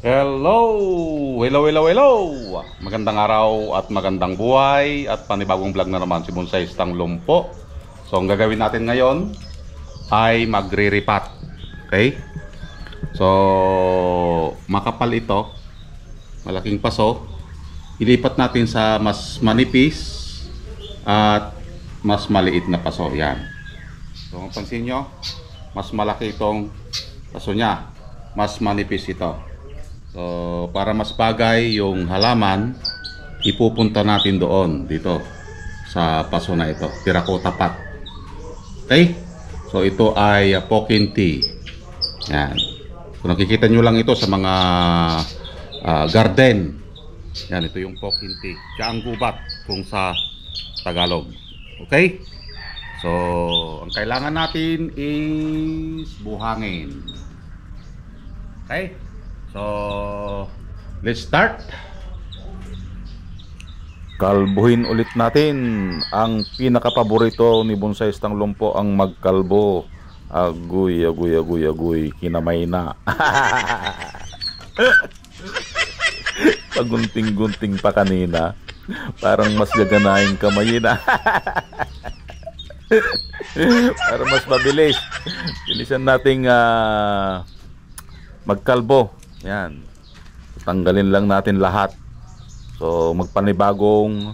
Hello! Hello, hello, hello! Magandang araw at magandang buhay at panibagong vlog na naman si Bonsai Stang Lumpo. So, ang gagawin natin ngayon ay magre-repat. Okay? So, makapal ito. Malaking paso. Ilipat natin sa mas manipis at mas maliit na paso. Yan. So, mapansin nyo, mas malaki itong paso niya. Mas manipis ito. So, para mas bagay yung halaman, ipupunta natin doon, dito, sa paso na ito. Terracotta pot. Okay? So, ito ay pumpkin tea. Yan. Kung nakikita nyo lang ito sa mga garden. Yan, ito yung pumpkin tea. Siya ang gubat kung sa Tagalog. Okay? So, ang kailangan natin is buhangin. Okay? So, let's start. Kalbuhin ulit natin. Ang pinakapaborito ni Bonsai Stang Lumpo ang magkalbo. Agoy, agoy, agoy, agoy. Kinamay na. Pagunting-gunting pa kanina. Parang mas gaganahin kamay na. Para mas mabilis. Bilisan nating magkalbo. Yan. Tanggalin lang natin lahat. So, magpanibagong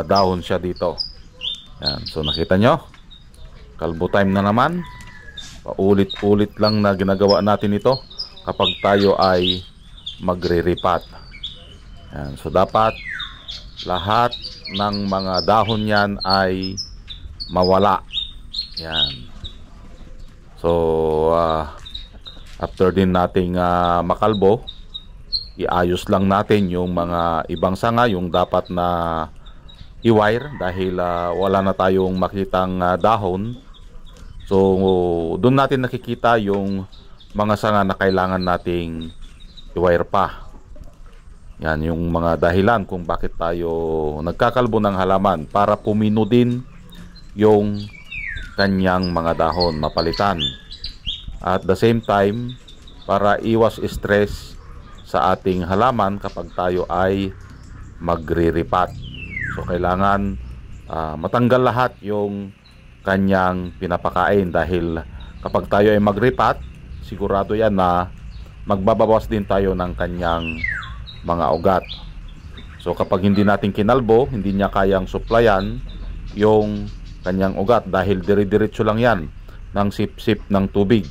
dahon siya dito. Yan. So, nakita nyo? Kalbo time na naman. Paulit-ulit lang na ginagawa natin ito kapag tayo ay magre-repat. Yan. So, dapat lahat ng mga dahon yan ay mawala. Yan. So, after din nating makalbo, iayos lang natin yung mga ibang sanga, yung dapat na i-wire dahil wala na tayong makitang dahon. So, doon natin nakikita yung mga sanga na kailangan nating i-wire pa. Yan yung mga dahilan kung bakit tayo nagkakalbo ng halaman, para pumino din yung kanyang mga dahon, mapalitan. At the same time, para iwas stress sa ating halaman kapag tayo ay magre-repat. So, kailangan matanggal lahat yung kanyang pinapakain, dahil kapag tayo ay magrepat, sigurado yan na magbabawas din tayo ng kanyang mga ugat. So, kapag hindi natin kinalbo, hindi niya kayang supplyan yung kanyang ugat, dahil dire-diretso lang yan ng sip-sip ng tubig.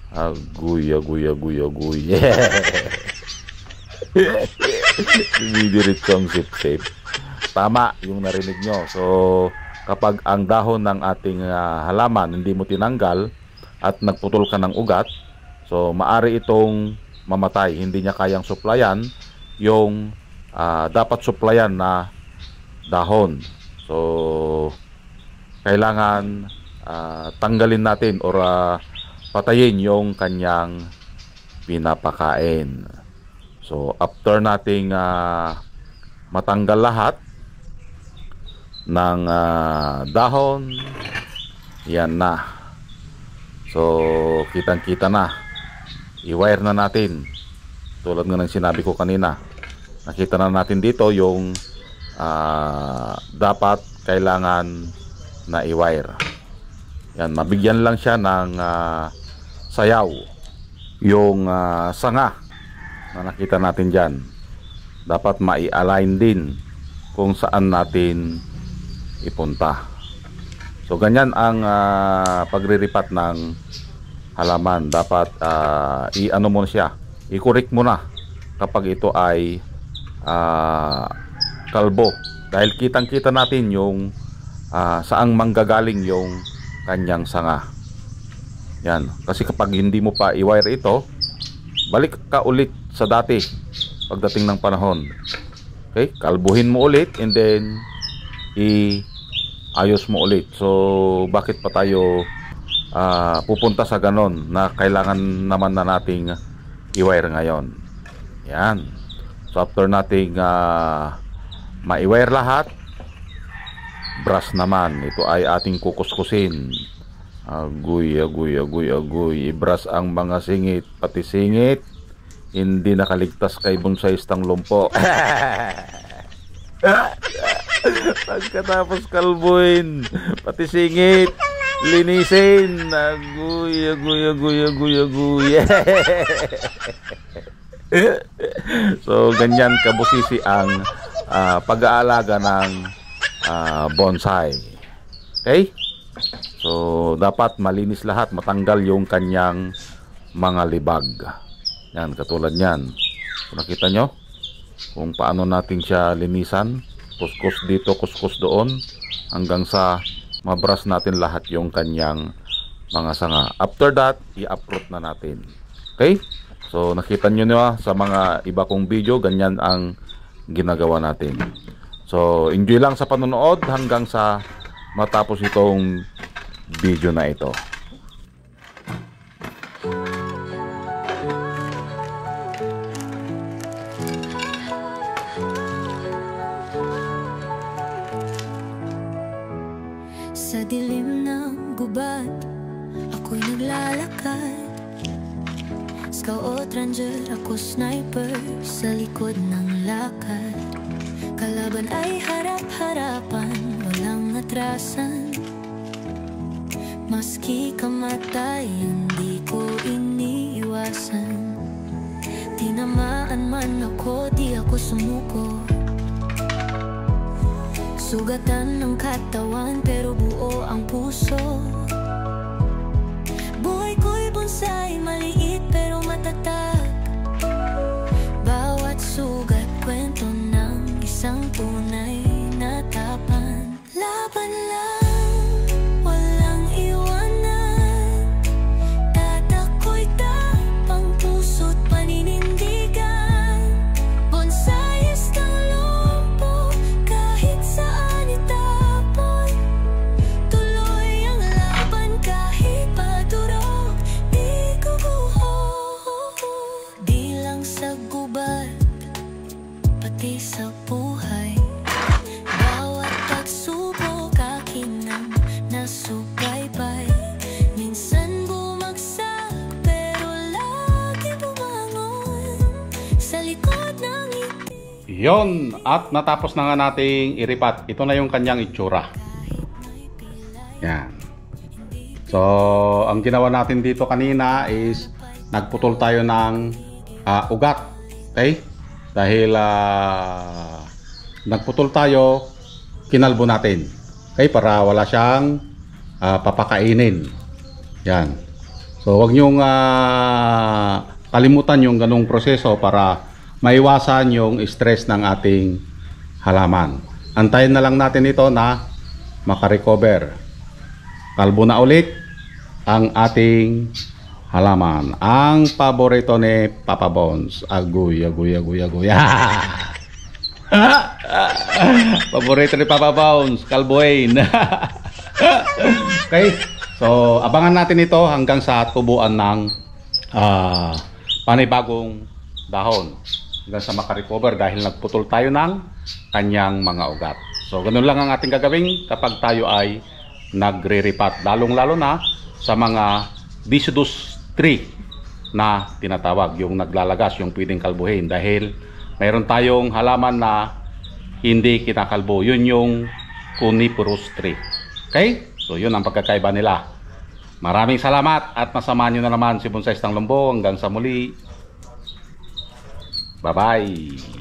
Agoy, agoy, agoy, agoy. Dumidiretso ang sip-sip. Tama yung narinig nyo. So, kapag ang dahon ng ating halaman hindi mo tinanggal at nagputol ka ng ugat, so maari itong mamatay. Hindi niya kayang supplyan yung dapat supplyan na dahon. So, kailangan tanggalin natin or patayin yung kanyang pinapakain. So, after nating matanggal lahat ng dahon, yan na. So, kitang-kita na. I-wire na natin. Tulad nga ng sinabi ko kanina. Nakita na natin dito yung dapat kailangan na i-wire. Yan, mabigyan lang siya ng sayaw yung sanga na nakita natin dyan. Dapat mai-align din kung saan natin ipunta. So, ganyan ang pagriripat ng halaman. Dapat i-ano mo siya, i-correct mo na kapag ito ay kalbo, dahil kitang-kita natin yung saang manggagaling yung kanyang sanga. Yan, kasi kapag hindi mo pa i-wire ito, balik ka ulit sa dati pagdating ng panahon. Okay, kalbuhin mo ulit and then i-ayos mo ulit. So, bakit pa tayo pupunta sa ganon na kailangan naman na nating i-wire ngayon? Yan. So, after nating ma-i-wire lahat, brush naman. Ito ay ating kukuskusin. Agoy, agoy, agoy, agoy. I-brush ang mga singit, pati singit, hindi nakaligtas kay bonsai stang lumpo. Pagkatapos kalbuin, pati singit, linisin. Aguy, aguy, aguy, aguy, aguy. So, ganyan kabusisi ang pag-aalaga ng bonsai. Okay? So, dapat malinis lahat, matanggal yung kanyang mga libag. Yan, katulad yan. Kung nakita nyo, kung paano natin siya linisan, kuskus dito, kuskus doon, hanggang sa mabras natin lahat yung kanyang mga sanga. After that, i-uproot na natin. Okay? So, nakita nyo na sa mga iba kong video, ganyan ang ginagawa natin. So, enjoy lang sa panonood hanggang sa matapos itong video na ito. Sa dilim ng gubat, ako'y naglalakad. Scout ranger, ako sniper, sa likod ng lakad. Kalaban ay harap-harapan, walang atrasan. Maski kamatay, hindi ko iniiwasan. Tinamaan man ako, di ako sumuko. Sugatan ng katawan, pero buo ang puso. Buhay ko'y bonsai, maliit pero matatag. Bawat sugat, kwento ng isang tunay na tapan. Laban lang, walang iwanan. Tatako'y tapang, puso't paninindigan. Bonsai stang lumpo, kahit saan itapon. Tuloy ang laban kahit padurog, di guguho. Di lang sa gubat, pati sa buhay. Bawat pagsubok akin ang nasubaybay. Minsan bumagsak, pero lagi bumangon sa likod ng ngiti. Yon, at natapos na nga nating iripat. Ito na yung kanyang itsura. Yan. So, ang ginawa natin dito kanina is nagputol tayo ng ugat. Okay? Dahil nagputol tayo, kinalbo natin. Okay? Para wala siyang papakainin. Yan. So, wag nyong kalimutan yung ganung proseso para maiwasan yung stress ng ating halaman. Antayin na lang natin ito na makarecover. Kalbo na ulit ang ating halaman. Ang paborito ni Papa Bones. Aguy, aguy, aguy, aguy. Paborito ni Papa Bones, kalbuin. Okay? So, abangan natin ito hanggang sa tubuan ng panibagong dahon. Hanggang sa makarecover dahil nagputol tayo ng kanyang mga ugat. So, ganun lang ang ating gagawin kapag tayo ay nagre-repat. Lalong-lalo na sa mga deciduous tree na tinatawag, yung naglalagas, yung pwedeng kalbuhin. Dahil mayroon tayong halaman na hindi kinakalbo. Yun yung coniferous tree. Okay? So, yun ang pagkakaiba nila. Maraming salamat at masamahan nyo na naman si Bonsai Stang Lumpo. Hanggang sa muli. Bye-bye.